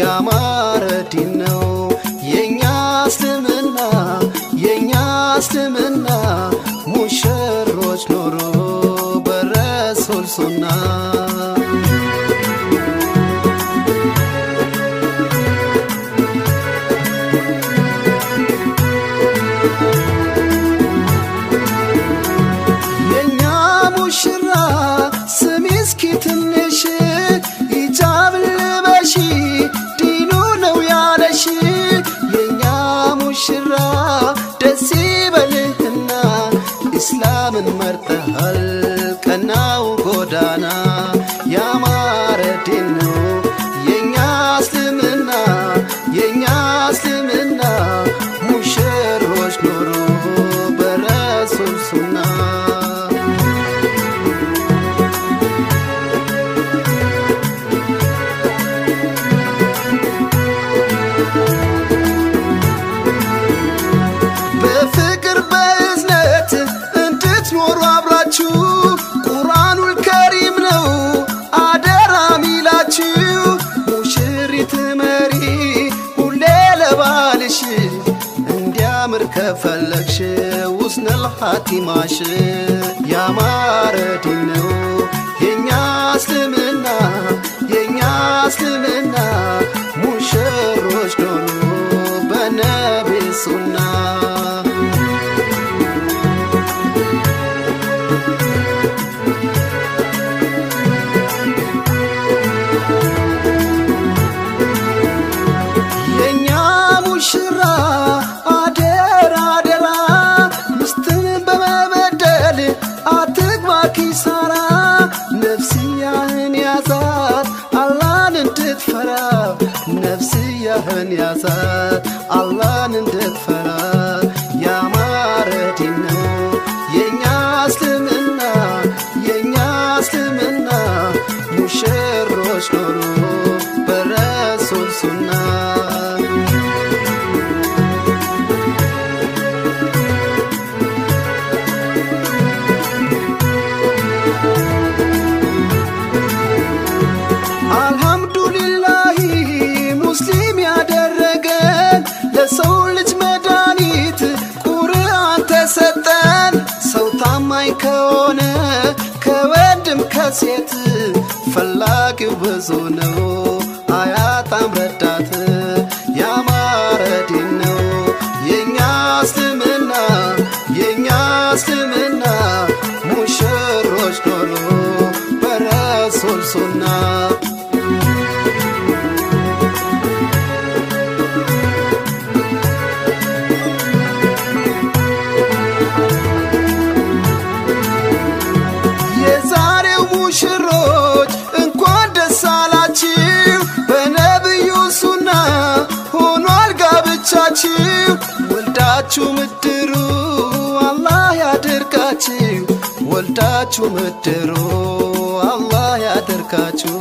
ያማረ ዲን ነው የኛ እስልምና የኛ እስልምና ሙሽሮች ኖሮ በረሱል ሱና የኛ ሙሽራ ስሚ እስኪ ትንሽ ሂጃብ ልበሺ ዲኑ ነው ያለሽ የኛ ሙሽራ ደስ ይበልህና ኢስላምን መርጠሃል ቀናው ጎዳና ያማረ ዲን ነው የኛ እስልምና የኛ እስልምና ሙሽሮች ኖሮ በረሱል ሱና በፍቅር በእዝነት እንድትኖሩ አብራችሁ ቁርአኑል ከሪም ነው አደራ ሚላችሁ ሙሽሪት መሪ ሁሌ ለባልሽ እንዲያምር ከፈለግሽ ውስነል ኻቲማሽ ያማረ ዲን ነው የኛ እስልምና የኛ እስልምና ሙሽሮች ኖሩ በነቢ ሱና የኛ ሙሽራ አደራ አደራ ሚስትን በመበደል አትግባ ኪሳራ ነፍስያህን ያዛት አላህን እንድትፈራ ነፍስያህን ያዛት አላህን እንድትፈራ ያማረ ዲን ነው የኛ እስልምና የኛ እስልምና ሙሽሮች ኖሩ በረሱል ሱና አልሐምዱሊላሂ ሙስሊም ያደረገን ለሰው ልጅ መድኃኒት ቁርአን ተሰጠን ሰው ታማኝ ከሆነ ከወንድም ከሴት ፈላጊው ብዙ ነው አያጣም ረዳት ያማረ ዲን ነው የኛ እስልምና የኛ እስልምና ሙሽሮች ኖሩ በረሱል ሱና የዛሬው ሙሽሮች እንኳን ደስ አላችሁ በነብዩ ሱና ሆኗል ጋብቻችሁ ወልዳችሁ ምድሩ አላህ ያድርጋችሁ ወልዳችሁ ምድሩ አላህ ያድርጋችሁ